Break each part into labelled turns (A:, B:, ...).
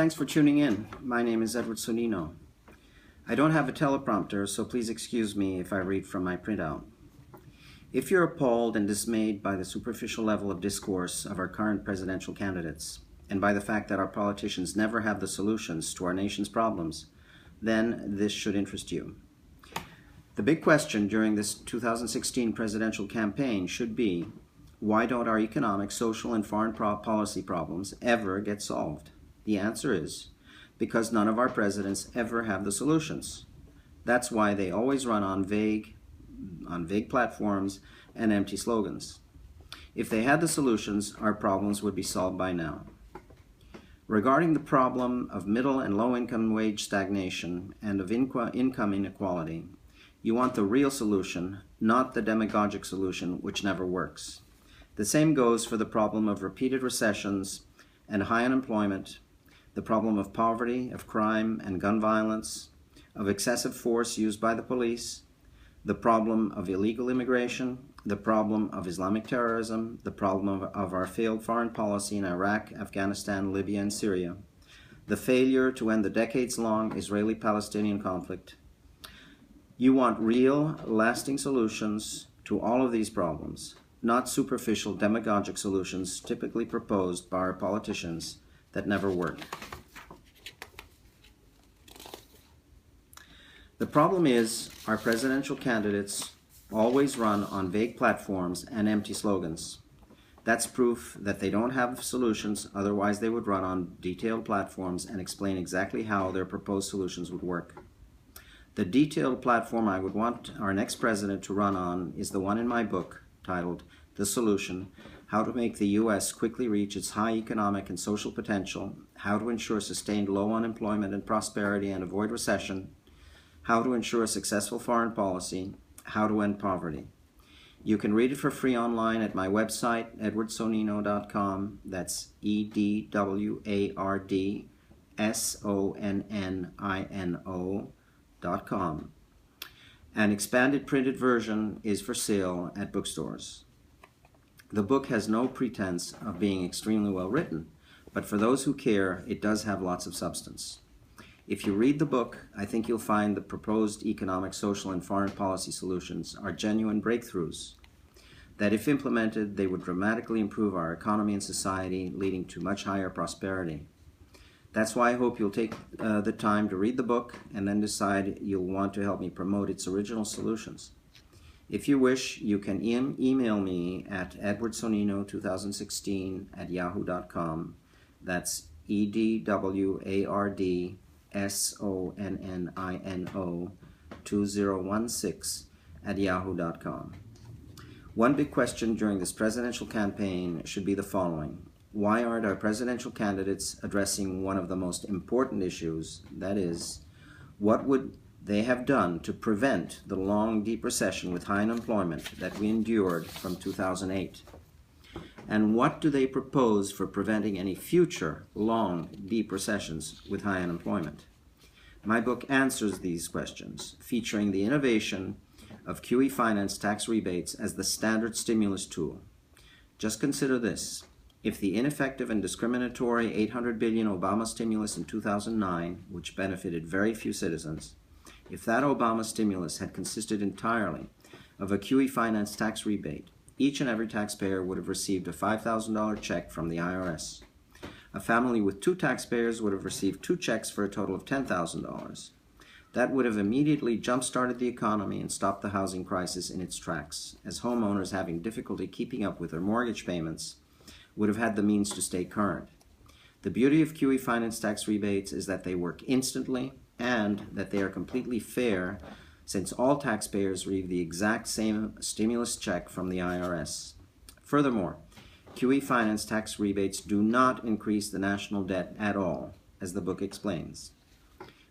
A: Thanks for tuning in. My name is Edward Sonino. I don't have a teleprompter, so please excuse me if I read from my printout. If you're appalled and dismayed by the superficial level of discourse of our current presidential candidates, and by the fact that our politicians never have the solutions to our nation's problems, then this should interest you. The big question during this 2016 presidential campaign should be, why don't our economic, social, and foreign policy problems ever get solved? The answer is, because none of our presidents ever have the solutions. That's why they always run on vague platforms and empty slogans. If they had the solutions, our problems would be solved by now. Regarding the problem of middle and low income wage stagnation and of income inequality, you want the real solution, not the demagogic solution which never works. The same goes for the problem of repeated recessions and high unemployment, the problem of poverty, of crime and gun violence, of excessive force used by the police, the problem of illegal immigration, the problem of Islamic terrorism, the problem of our failed foreign policy in Iraq, Afghanistan, Libya, and Syria, the failure to end the decades-long Israeli-Palestinian conflict. You want real, lasting solutions to all of these problems, not superficial demagogic solutions typically proposed by our politicians that never work. The problem is our presidential candidates always run on vague platforms and empty slogans. That's proof that they don't have solutions, otherwise they would run on detailed platforms and explain exactly how their proposed solutions would work. The detailed platform I would want our next president to run on is the one in my book titled The Solution: How to Make the U.S. Quickly Reach Its High Economic and Social Potential, How to Ensure Sustained Low Unemployment and Prosperity and Avoid Recession, How to Ensure a Successful Foreign Policy, How to End Poverty. You can read it for free online at my website, edwardsonino.com. That's EDWARDSONNINO.com. An expanded printed version is for sale at bookstores. The book has no pretense of being extremely well written, but for those who care, it does have lots of substance. If you read the book, I think you'll find the proposed economic, social, and foreign policy solutions are genuine breakthroughs, that if implemented, they would dramatically improve our economy and society, leading to much higher prosperity. That's why I hope you'll take the time to read the book and then decide you'll want to help me promote its original solutions. If you wish, you can email me at edwardsonino2016@yahoo.com. That's EDWARDSONNINO2016@yahoo.com. One big question during this presidential campaign should be the following. Why aren't our presidential candidates addressing one of the most important issues, that is, what would they have done to prevent the long, deep recession with high unemployment that we endured from 2008? And what do they propose for preventing any future long, deep recessions with high unemployment? My book answers these questions, featuring the innovation of QE finance tax rebates as the standard stimulus tool. Just consider this. If the ineffective and discriminatory $800 billion Obama stimulus in 2009, which benefited very few citizens, if that Obama stimulus had consisted entirely of a QE finance tax rebate, each and every taxpayer would have received a $5,000 check from the IRS. A family with two taxpayers would have received two checks for a total of $10,000. That would have immediately jump-started the economy and stopped the housing crisis in its tracks, as homeowners having difficulty keeping up with their mortgage payments would have had the means to stay current. The beauty of QE finance tax rebates is that they work instantly and that they are completely fair, since all taxpayers receive the exact same stimulus check from the IRS. Furthermore, QE finance tax rebates do not increase the national debt at all, as the book explains.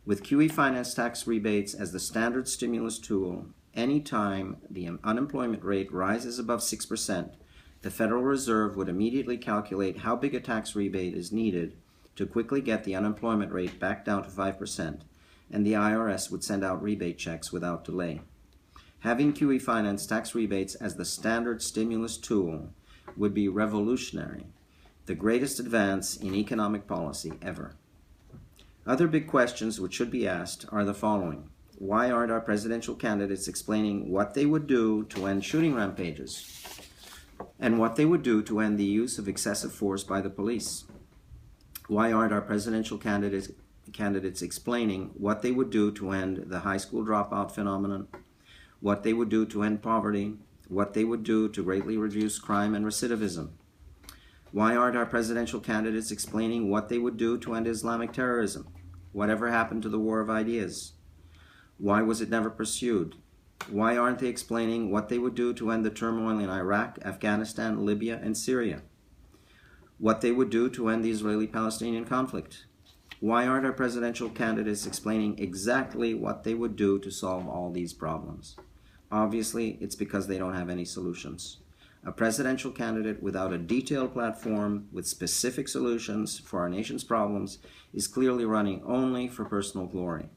A: With QE finance tax rebates as the standard stimulus tool, any time the unemployment rate rises above 6%, the Federal Reserve would immediately calculate how big a tax rebate is needed to quickly get the unemployment rate back down to 5%, and the IRS would send out rebate checks without delay. Having QE finance tax rebates as the standard stimulus tool would be revolutionary, the greatest advance in economic policy ever. Other big questions which should be asked are the following. Why aren't our presidential candidates explaining what they would do to end shooting rampages and what they would do to end the use of excessive force by the police? Why aren't our presidential candidates explaining what they would do to end the high school dropout phenomenon, what they would do to end poverty, what they would do to greatly reduce crime and recidivism? Why aren't our presidential candidates explaining what they would do to end Islamic terrorism? Whatever happened to the war of ideas? Why was it never pursued? Why aren't they explaining what they would do to end the turmoil in Iraq, Afghanistan, Libya, and Syria? What they would do to end the Israeli-Palestinian conflict? Why aren't our presidential candidates explaining exactly what they would do to solve all these problems? Obviously, it's because they don't have any solutions. A presidential candidate without a detailed platform with specific solutions for our nation's problems is clearly running only for personal glory.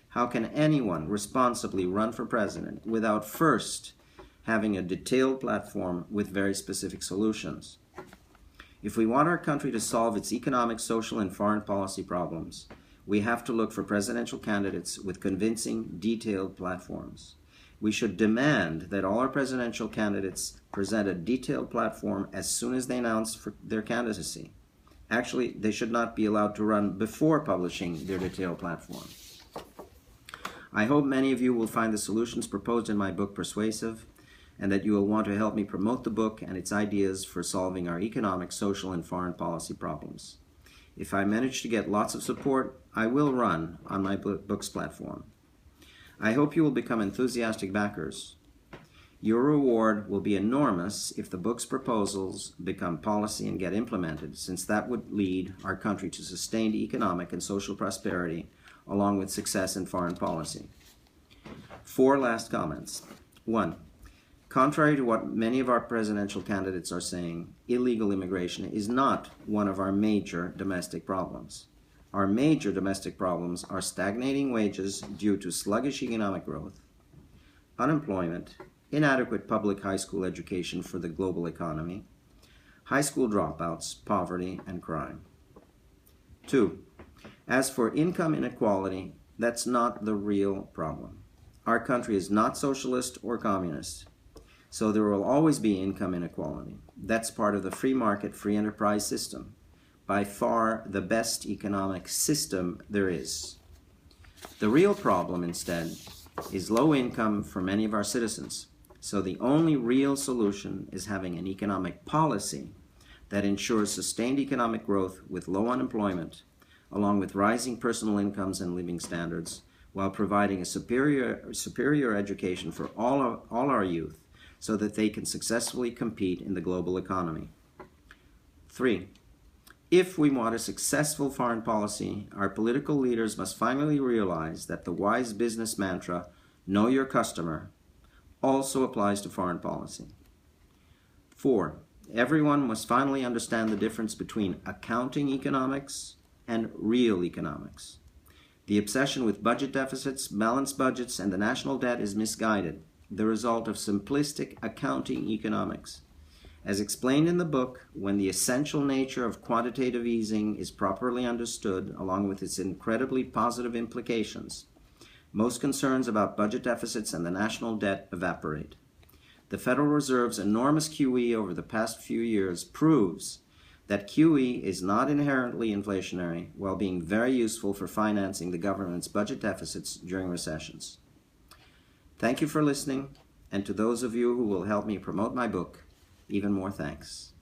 A: How can anyone responsibly run for president without first having a detailed platform with very specific solutions? If we want our country to solve its economic, social, and foreign policy problems, we have to look for presidential candidates with convincing, detailed platforms. We should demand that all our presidential candidates present a detailed platform as soon as they announce their candidacy. Actually, they should not be allowed to run before publishing their detailed platform. I hope many of you will find the solutions proposed in my book persuasive, and that you will want to help me promote the book and its ideas for solving our economic, social, and foreign policy problems. If I manage to get lots of support, I will run on my book's platform. I hope you will become enthusiastic backers. Your reward will be enormous if the book's proposals become policy and get implemented, since that would lead our country to sustained economic and social prosperity, along with success in foreign policy. 4 last comments. 1. Contrary to what many of our presidential candidates are saying, illegal immigration is not one of our major domestic problems. Our major domestic problems are stagnating wages due to sluggish economic growth, unemployment, inadequate public high school education for the global economy, high school dropouts, poverty, and crime. 2. As for income inequality, that's not the real problem. Our country is not socialist or communist, so there will always be income inequality. That's part of the free market, free enterprise system. By far the best economic system there is. The real problem, instead, is low income for many of our citizens. So the only real solution is having an economic policy that ensures sustained economic growth with low unemployment, along with rising personal incomes and living standards, while providing a superior education for all our youth so that they can successfully compete in the global economy. 3. If we want a successful foreign policy, our political leaders must finally realize that the wise business mantra, know your customer, also applies to foreign policy. 4. Everyone must finally understand the difference between accounting economics and real economics. The obsession with budget deficits, balanced budgets, and the national debt is misguided, the result of simplistic accounting economics. As explained in the book, when the essential nature of quantitative easing is properly understood, along with its incredibly positive implications, most concerns about budget deficits and the national debt evaporate. The Federal Reserve's enormous QE over the past few years proves that QE is not inherently inflationary, while being very useful for financing the government's budget deficits during recessions. Thank you for listening, and to those of you who will help me promote my book, even more thanks.